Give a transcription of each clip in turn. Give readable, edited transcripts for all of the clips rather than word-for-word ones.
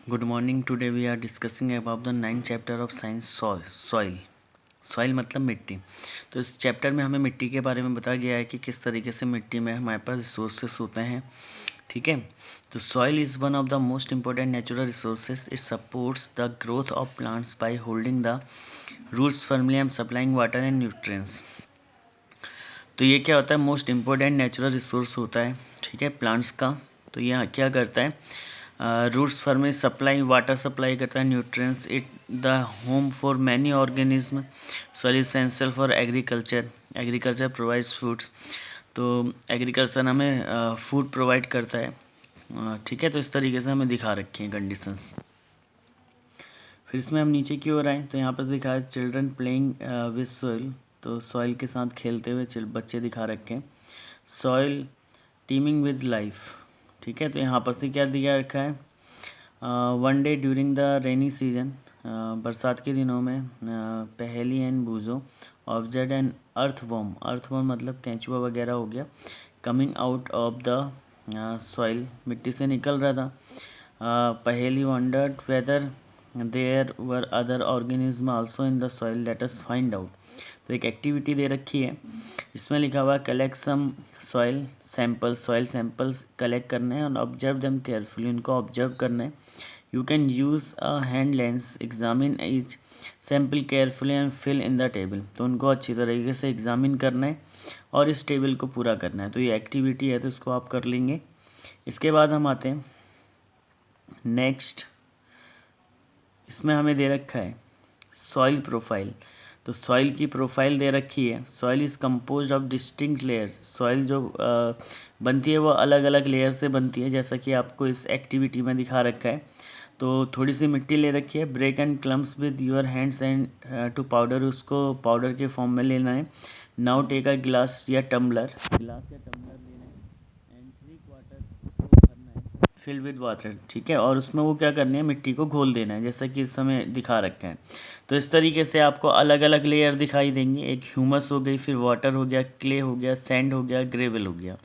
Good morning. Today we are discussing about the 9th chapter of science soil मतलब मिट्टी। तो इस chapter में हमें मिट्टी के बारे में बताया गया है कि किस तरीके से मिट्टी में हमारे पास रिसोर्सेस होते हैं। ठीक है, तो soil is one of the most important natural resources. It supports the growth of plants by holding the roots firmly and supplying water and nutrients. तो ये क्या होता है, मोस्ट इम्पोर्टेंट नेचुरल रिसोर्स होता है, ठीक है, प्लांट्स का। तो यह क्या करता है, roots firmly supply water supply करता है, nutrients, it the home for many organism, soil is essential for agriculture provides foods. तो एग्रीकल्चर हमें फूड प्रोवाइड करता है, ठीक है। तो इस तरीके से हमें दिखा रखी हैं कंडीशंस। फिर इसमें हम नीचे की ओर आए तो यहाँ पर दिखा है चिल्ड्रन प्लेइंग विद सॉइल। तो सॉइल के साथ खेलते हुए बच्चे दिखा रखे हैं। सॉइल टीमिंग विद लाइफ, ठीक है। तो यहाँ पर से क्या दिया रखा है, one day during the rainy season, बरसात के दिनों में, Paheli and Boojho observe an earthworm मतलब केंचुआ वगैरह हो गया, coming out of the soil, मिट्टी से निकल रहा था। Paheli wondered whether there were other organism also in the soil, let us find out. तो एक एक्टिविटी दे रखी है, इसमें लिखा हुआ है collect some soil samples collect करने हैं और ऑब्जर्व देम केयरफुली, उनको ऑब्जर्व करना है। You can use a hand lens, examine each sample carefully and fill in the table. तो उनको अच्छी तरीके से एग्जामिन करना है और इस टेबल को पूरा करना है। तो ये एक्टिविटी है, तो इसको आप कर लेंगे। इसके बाद हम आते हैं नेक्स्ट, इसमें हमें दे रखा है सॉइल प्रोफाइल। तो सॉइल की प्रोफाइल दे रखी है, soil is composed of distinct layers. Soil जो बनती है वो अलग अलग लेयर से बनती है, जैसा कि आपको इस एक्टिविटी में दिखा रखा है। तो थोड़ी सी मिट्टी ले रखी है, break and clumps with your hands and to powder, उसको पाउडर के फॉर्म में लेना है। नाउ टेक अ गिलास या टम्बलर लेना है एंड 3/4 को भरना है फिल्ड विद वाटर, ठीक है। और उसमें वो क्या करनी है, मिट्टी को घोल देना है, जैसा कि इस समय दिखा रखा है। तो इस तरीके से आपको अलग अलग लेयर दिखाई देंगी। एक ह्यूमस हो गई, फिर वाटर हो गया, क्ले हो गया, सैंड हो गया, ग्रेवल हो गया।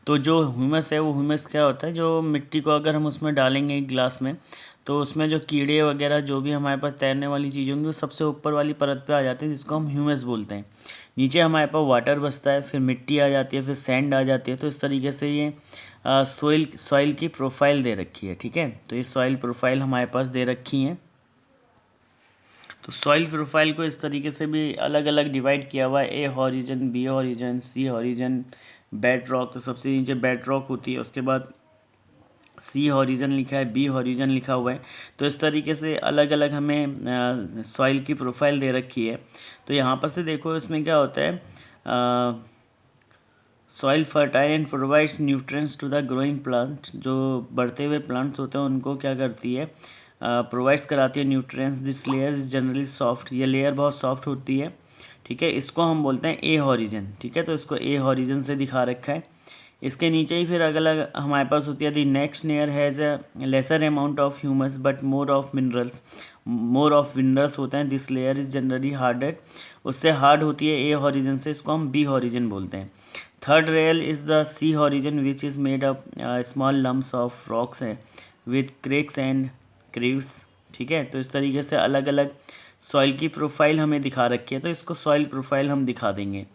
तो जो ह्यूमस है, वो ह्यूमस क्या होता है, जो मिट्टी को अगर हम उसमें डालेंगे एक ग्लास में, तो उसमें जो कीड़े वगैरह जो भी हमारे पास तैरने वाली चीज़ होंगी वो सबसे ऊपर वाली परत पे आ जाती है, जिसको हम ह्यूमस बोलते हैं। नीचे हमारे पास वाटर बचता है, फिर मिट्टी आ जाती है, फिर सैंड आ जाती है। तो इस तरीके से ये सॉइल की प्रोफाइल दे रखी है, ठीक है। तो ये सॉइल प्रोफाइल हमारे पास दे रखी हैं। तो सॉइल प्रोफाइल को इस तरीके से भी अलग अलग डिवाइड किया हुआ है, ए हॉरिजन, बी हॉरिजन, सी हॉरिजन, बेड रॉक। तो सबसे नीचे बेड रॉक होती है, उसके बाद सी हॉरिजन लिखा है, बी हॉरिजन लिखा हुआ है। तो इस तरीके से अलग अलग हमें सॉइल की प्रोफाइल दे रखी है। तो यहाँ पर से देखो इसमें क्या होता है, soil fertile and provides nutrients to the growing plant. जो बढ़ते हुए प्लांट्स होते हैं उनको क्या करती है, प्रोवाइड्स कराती है nutrients. This layer is generally soft, ये लेयर बहुत सॉफ्ट होती है, ठीक है। इसको हम बोलते हैं ए हॉरिजन, ठीक है। तो इसको ए हॉरिजन से दिखा रखा है। इसके नीचे ही फिर अलग हमारे पास होती है दी next layer has a lesser amount of humus but more of minerals होते हैं। दिस लेयर इज जनरली हार्डेड, उससे हार्ड होती है ए हॉरिजन से, इसको हम बी हॉरिजन बोलते हैं। Third rail is the C horizon which is made up small lumps of rocks है विद क्रेक्स एंड क्रीव्स, ठीक है। तो इस तरीके से अलग अलग सॉइल की प्रोफाइल हमें दिखा रखी है, तो इसको सॉइल प्रोफाइल हम दिखा देंगे।